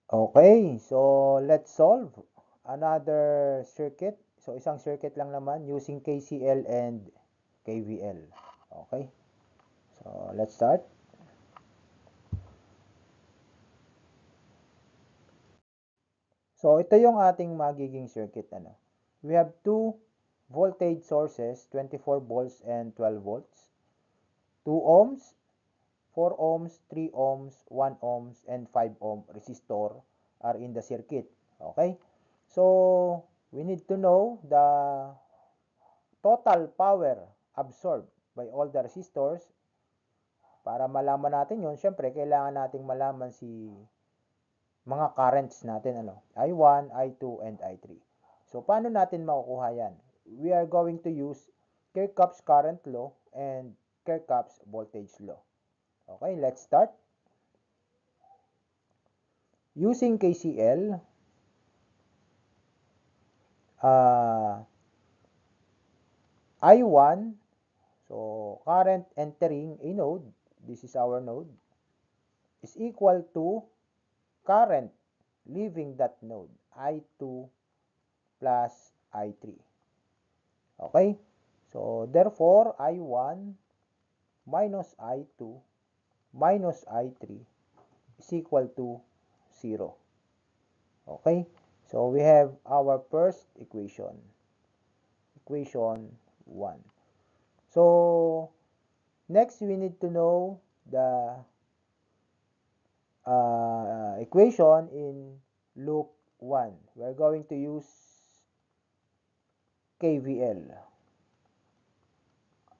Okay, so let's solve another circuit. So isang circuit lang naman using KCL and KVL. Okay, so let's start. So ito yung ating magiging circuit. We have two voltage sources, 24 volts and 12 volts, 2 ohms, 4 ohms, 3 ohms, 1 ohms, and 5 ohm resistor are in the circuit. Okay, so we need to know the total power absorbed by all the resistors. Para malaman natin yon, syempre kailangan nating malaman si mga currents natin, I1, I2, and I3. So paano natin makukuha yan? We are going to use Kirchhoff's current law and Kirchhoff's voltage law. Okay, let's start. Using KCL, I1, so current entering a node, this is our node, is equal to current leaving that node, I2 plus I3. Okay? So, therefore, I1 minus I2 minus I3 is equal to 0. Okay? So, we have our first equation. Equation 1. So, next we need to know the equation in loop 1. We're going to use KVL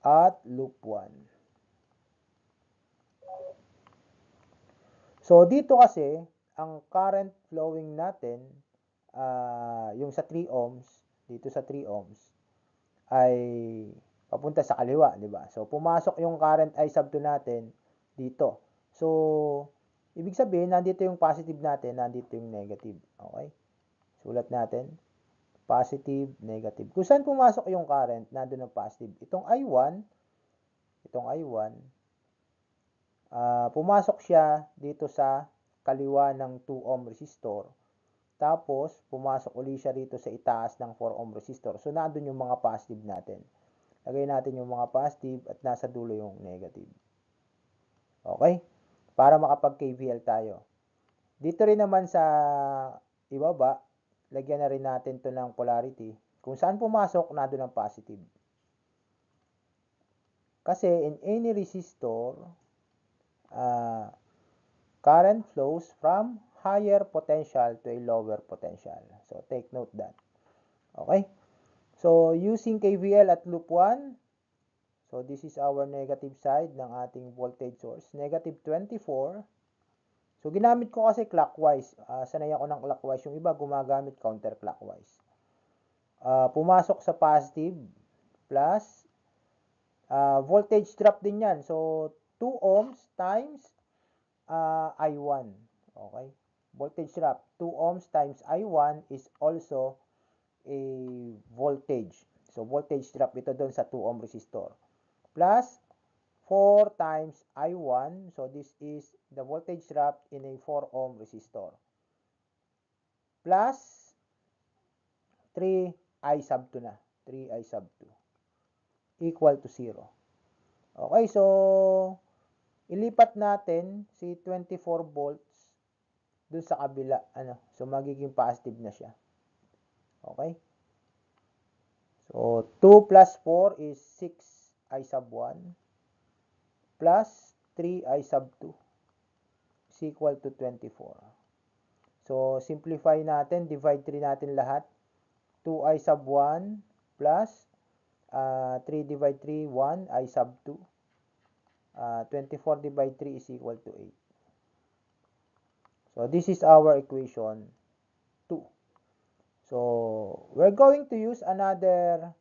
at loop 1. So, dito kasi, ang current flowing natin, yung sa 3 ohms, dito sa 3 ohms, ay papunta sa kaliwa, di ba? So, pumasok yung current I sub 2 natin dito. So, ibig sabihin, nandito yung positive natin, nandito yung negative. Okay? Sulat natin. Positive, negative. Kung saan pumasok yung current, nandun ang positive. Itong I1, pumasok siya dito sa kaliwa ng 2 ohm resistor. Tapos, pumasok uli siya dito sa itaas ng 4 ohm resistor. So, nandun yung mga positive natin. Lagay natin yung mga positive at nasa dulo yung negative. Okay? Para makapag-KVL tayo. Dito rin naman sa ibaba, lagyan na rin natin to ng polarity. Kung saan pumasok, nandun ang positive. Kasi in any resistor, current flows from higher potential to a lower potential. So, take note that. Okay? So, using KVL at loop 1, so this is our negative side ng ating voltage source. Negative 24. So, ginamit ko kasi clockwise. Sanay ako ng clockwise. Yung iba gumagamit counterclockwise. Pumasok sa positive plus voltage drop din yan. So, 2 ohms times I1. Okay? Voltage drop. 2 ohms times I1 is also a voltage. So, voltage drop ito doon sa 2 ohm resistor. Plus 4 times I1. So, this is the voltage drop in a 4 ohm resistor. Plus 3 I sub 2 na. 3 I sub 2 equal to 0. Okay, so ilipat natin si 24 volts dun sa kabila. So, magiging positive na siya. Okay? So, 2 plus 4 is 6 I sub 1 plus 3 I sub 2 is equal to 24. So, simplify natin. Divide 3 natin lahat. 2 I sub 1 plus 3 divide 3, 1 I sub 2. 24 divide 3 is equal to 8. So, this is our equation 2. So, we're going to use another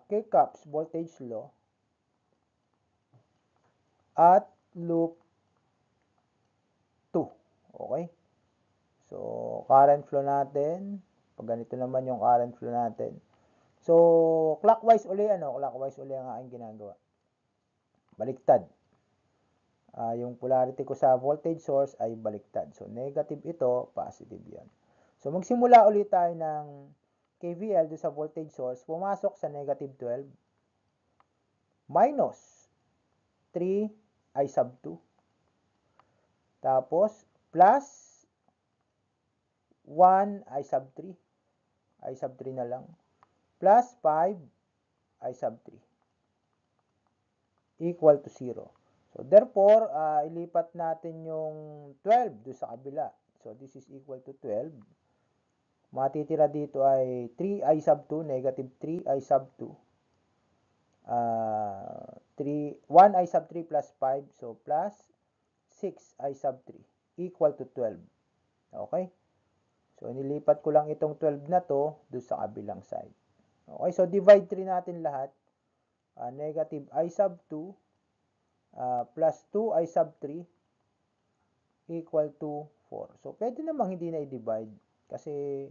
Kirchhoff's voltage law at loop 2. Okay? So, current flow natin. Pag ganito naman yung current flow natin. So, clockwise uli ang aking ginagawa. Baliktad. Yung polarity ko sa voltage source ay baliktad. So, negative ito, positive yan. So, magsimula ulit tayo ng KVL do sa voltage source. Pumasok sa negative 12 minus 3 I sub 2. Tapos, plus 1 I sub 3. I sub 3 na lang. Plus 5 I sub 3. Equal to 0. So, therefore, ilipat natin yung 12 do sa kabila. So, this is equal to 12. Matitira dito ay 3 I sub 2, negative 3 I sub 2. 1 I sub 3 plus 5, so plus 6 I sub 3 equal to 12. Okay? So, nilipat ko lang itong 12 na to doon sa kabilang side. Okay, so divide 3 natin lahat. Negative I sub 2 plus 2 I sub 3 equal to 4. So, pwede namang hindi na i-divide kasi,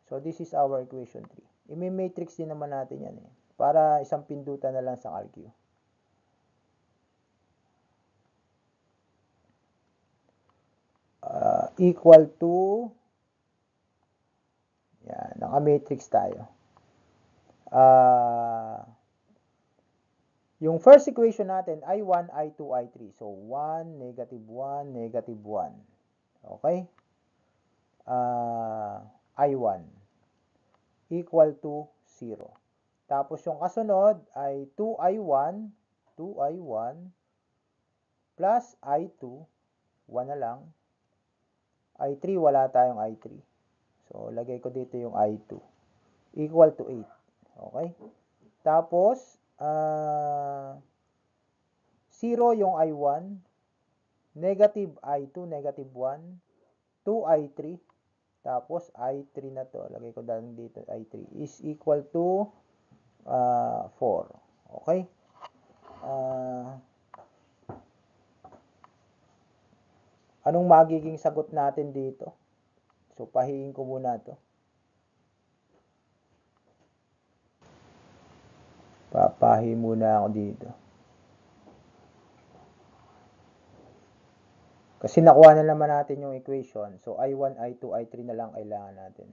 so this is our equation 3. I-matrix din naman natin yan para isang pindutan na lang sa calcu. Equal to, yan, naka-matrix tayo. Yung first equation natin, I1, I2, I3. So, 1, negative 1, negative 1. Okay? I1 equal to 0. Tapos yung kasunod ay 2I1 plus I2, 1 na lang. I3, wala tayong I3. So, lagay ko dito yung I2. Equal to 8. Okay? Tapos, 0 yung I1, negative I2, negative 1, 2I3, tapos I3 na to, lagay ko lang dito, I3, is equal to 4. Okay? Anong magiging sagot natin dito? So, pahiin ko muna to. Papahi muna ako dito. Kasi nakuha na naman natin yung equation. So, I1, I2, I3 na lang kailangan natin.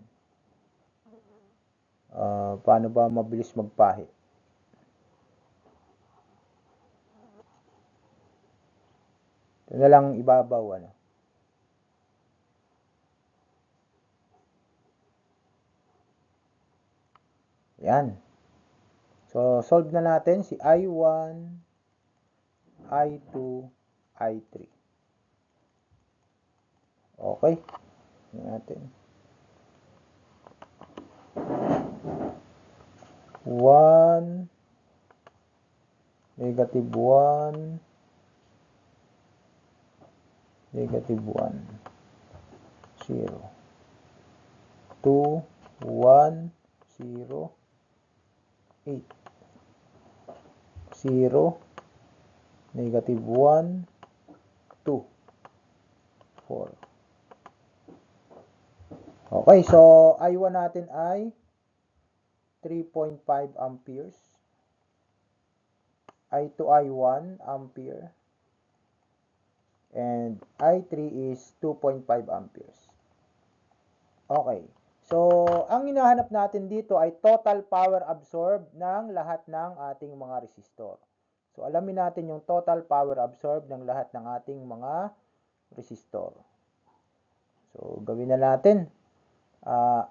Paano ba mabilis magpahi? Ito na lang ibabaw, ano. Yan. So, solve na natin si I1, I2, I3. Okay. Tingnan natin. 1, negative 1, negative 1, 0. 2, 1, 0, 8. 0, negative 1, 2, 4. Okay, so I1 natin ay 3.5 amperes. I2 I1 ampere. And I3 is 2.5 amperes. Okay. So, ang hinahanap natin dito ay total power absorbed ng lahat ng ating mga resistor. So, alamin natin yung total power absorbed ng lahat ng ating mga resistor. So, gawin na natin.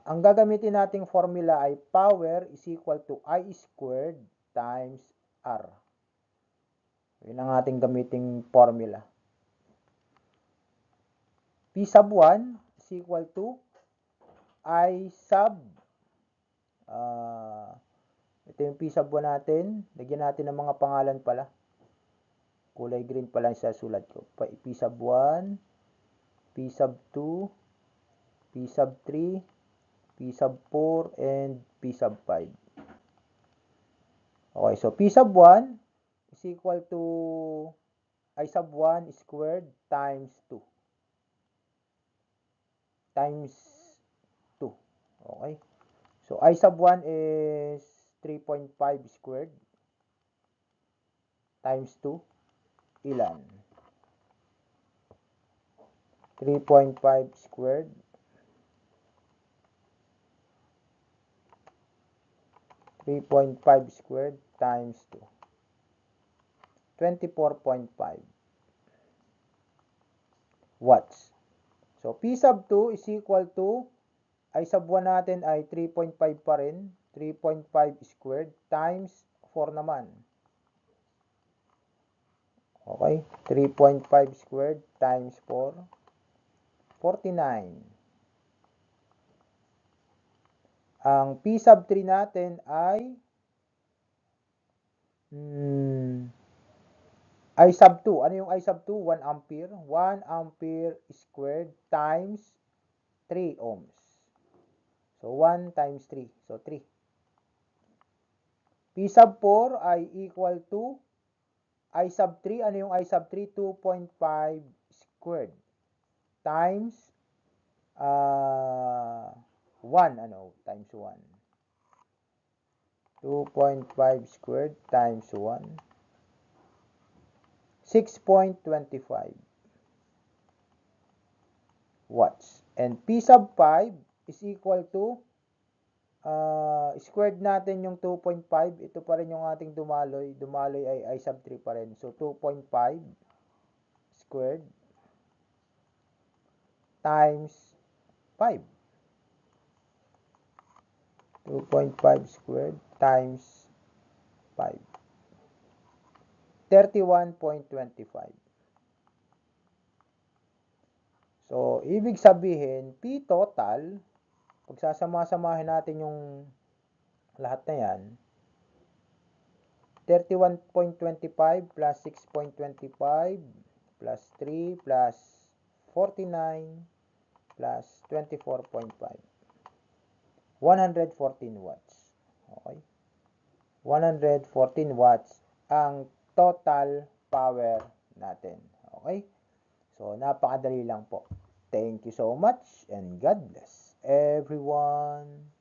Ang gagamitin nating formula ay power is equal to I squared times R. Yun ang ating gamiting formula. P sub 1 is equal to I sub, ito yung P sub 1 natin. Lagyan natin ng mga pangalan pala. Kulay green pala sa sulat ko. P sub 1, P sub 2, P sub 3, P sub 4, and P sub 5. Okay, so P sub 1 is equal to I sub 1 squared times 2. Times 2. Okay. So, I sub 1 is 3.5 squared times 2. Ilan? 3.5 squared. 3.5 squared times 2. 24.5 watts. So, P sub 2 is equal to, I sub 1 natin ay 3.5 pa rin. 3.5 squared times 4 naman. Okay, 3.5 squared times 4, 49. Ang P sub 3 natin ay I sub 2. Ano yung I sub 2? 1 ampere. 1 ampere squared times 3 ohms. So, 1 times 3. So, 3. P sub 4 ay equal to I sub 3. Ano yung I sub 3? 2.5 squared times 1. Ano? Times 1. 2.5 squared times 1. 6.25 watts. And P sub 5 is equal to, squared natin yung 2.5. Ito pa rin yung ating dumaloy. Dumaloy ay I sub 3 pa rin. So, 2.5 squared times 5. 2.5 squared times 5. 31.25. So, ibig sabihin, P total, pagsasama-samahin natin yung lahat na yan, 31.25 plus 6.25 plus 3 plus 49 plus 24.5. 114 watts. Okay? 114 watts ang total power natin. Okay? So, napakadali lang po. Thank you so much and God bless everyone.